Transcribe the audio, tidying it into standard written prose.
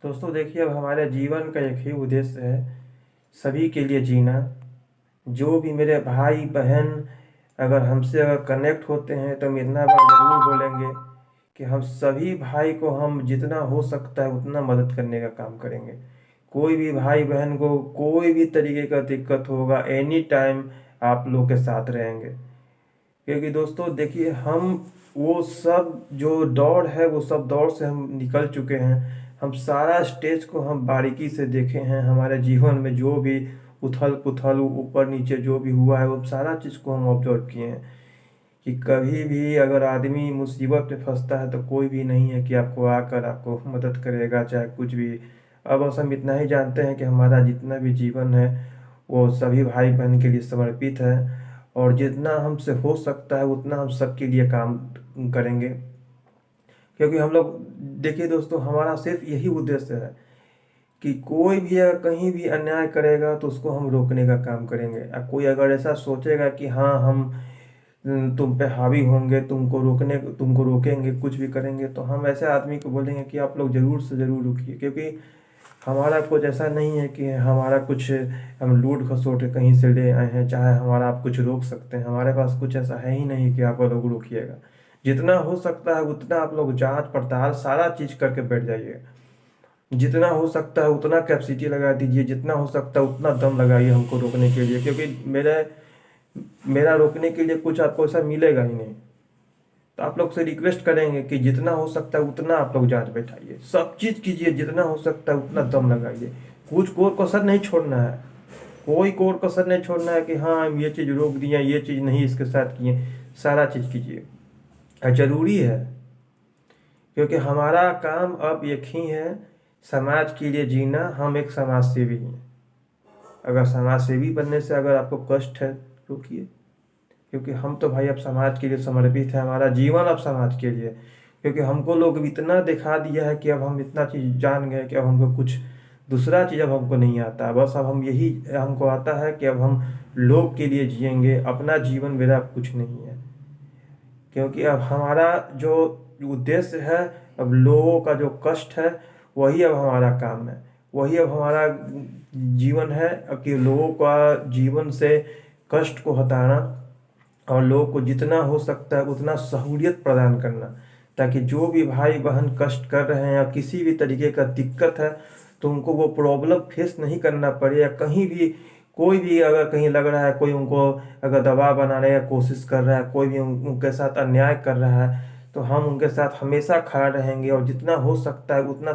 दोस्तों देखिए, अब हमारे जीवन का एक ही उद्देश्य है, सभी के लिए जीना। जो भी मेरे भाई बहन अगर हमसे कनेक्ट होते हैं तो हम इतना बार ज़रूर बोलेंगे कि हम सभी भाई को हम जितना हो सकता है उतना मदद करने का काम करेंगे। कोई भी भाई बहन को कोई भी तरीके का दिक्कत होगा, एनी टाइम आप लोग के साथ रहेंगे। क्योंकि दोस्तों देखिए, हम वो सब जो दौर है वो सब दौर से हम निकल चुके हैं। हम सारा स्टेज को हम बारीकी से देखे हैं। हमारे जीवन में जो भी उथल पुथल ऊपर नीचे जो भी हुआ है वो सारा चीज़ को हम ऑब्जर्व किए हैं कि कभी भी अगर आदमी मुसीबत में फंसता है तो कोई भी नहीं है कि आपको आकर आपको मदद करेगा, चाहे कुछ भी। अब बस हम इतना ही जानते हैं कि हमारा जितना भी जीवन है वो सभी भाई बहन के लिए समर्पित है, और जितना हमसे हो सकता है उतना हम सबके लिए काम करेंगे। क्योंकि हम लोग देखिए दोस्तों, हमारा सिर्फ यही उद्देश्य है कि कोई भी अगर कहीं भी अन्याय करेगा तो उसको हम रोकने का काम करेंगे। कोई अगर ऐसा सोचेगा कि हाँ हम तुम पे हावी होंगे, तुमको रोकेंगे, कुछ भी करेंगे, तो हम ऐसे आदमी को बोलेंगे कि आप लोग ज़रूर से ज़रूर रुकिए। क्योंकि हमारा कुछ ऐसा नहीं है कि हमारा कुछ हम लूट खसोट के कहीं से ले आए हैं, चाहे हमारा आप कुछ रोक सकते हैं। हमारे पास कुछ ऐसा है ही नहीं कि आप लोग रोकिएगा। जितना हो सकता है उतना आप लोग जांच पड़ताल सारा चीज़ करके बैठ जाइए। जितना हो सकता है उतना कैपेसिटी लगा दीजिए, जितना हो सकता है उतना दम लगाइए हमको रोकने के लिए। क्योंकि मेरा मेरा रोकने के लिए कुछ आपको ऐसा मिलेगा ही नहीं। तो आप लोग से रिक्वेस्ट करेंगे कि जितना हो सकता है उतना आप लोग जांच बैठाइए, सब चीज़ कीजिए, जितना हो सकता है उतना दम लगाइए। कुछ कोर कसर नहीं छोड़ना है, कोई कोर कसर नहीं छोड़ना है कि हाँ हम ये चीज़ रोक दिए, ये चीज़ नहीं इसके साथ किए। सारा चीज़ कीजिए, ज़रूरी है। क्योंकि हमारा काम अब एक ही है, समाज के लिए जीना। हम एक समाज सेवी हैं। अगर समाज सेवी बनने से अगर आपको कष्ट है, रोकिए। क्योंकि हम तो भाई अब समाज के लिए समर्पित है, हमारा जीवन अब समाज के लिए। क्योंकि हमको लोग इतना दिखा दिया है कि अब हम इतना चीज़ जान गए कि अब हमको कुछ दूसरा चीज़ अब हमको नहीं आता। बस अब हम यही हमको आता है कि अब हम लोग के लिए जिएंगे, अपना जीवन मेरा कुछ नहीं है। क्योंकि अब हमारा जो उद्देश्य है, अब लोगों का जो कष्ट है वही अब हमारा काम है, वही अब हमारा जीवन है। अब कि लोगों का जीवन से कष्ट को हटाना और लोगों को जितना हो सकता है उतना सहूलियत प्रदान करना, ताकि जो भी भाई बहन कष्ट कर रहे हैं या किसी भी तरीके का दिक्कत है तो उनको वो प्रॉब्लम फेस नहीं करना पड़े। या कहीं भी कोई भी अगर कहीं लग रहा है कोई उनको अगर दबाव बनाने की कोशिश कर रहा है, कोई भी उनके साथ अन्याय कर रहा है, तो हम उनके साथ हमेशा खड़ा रहेंगे और जितना हो सकता है उतना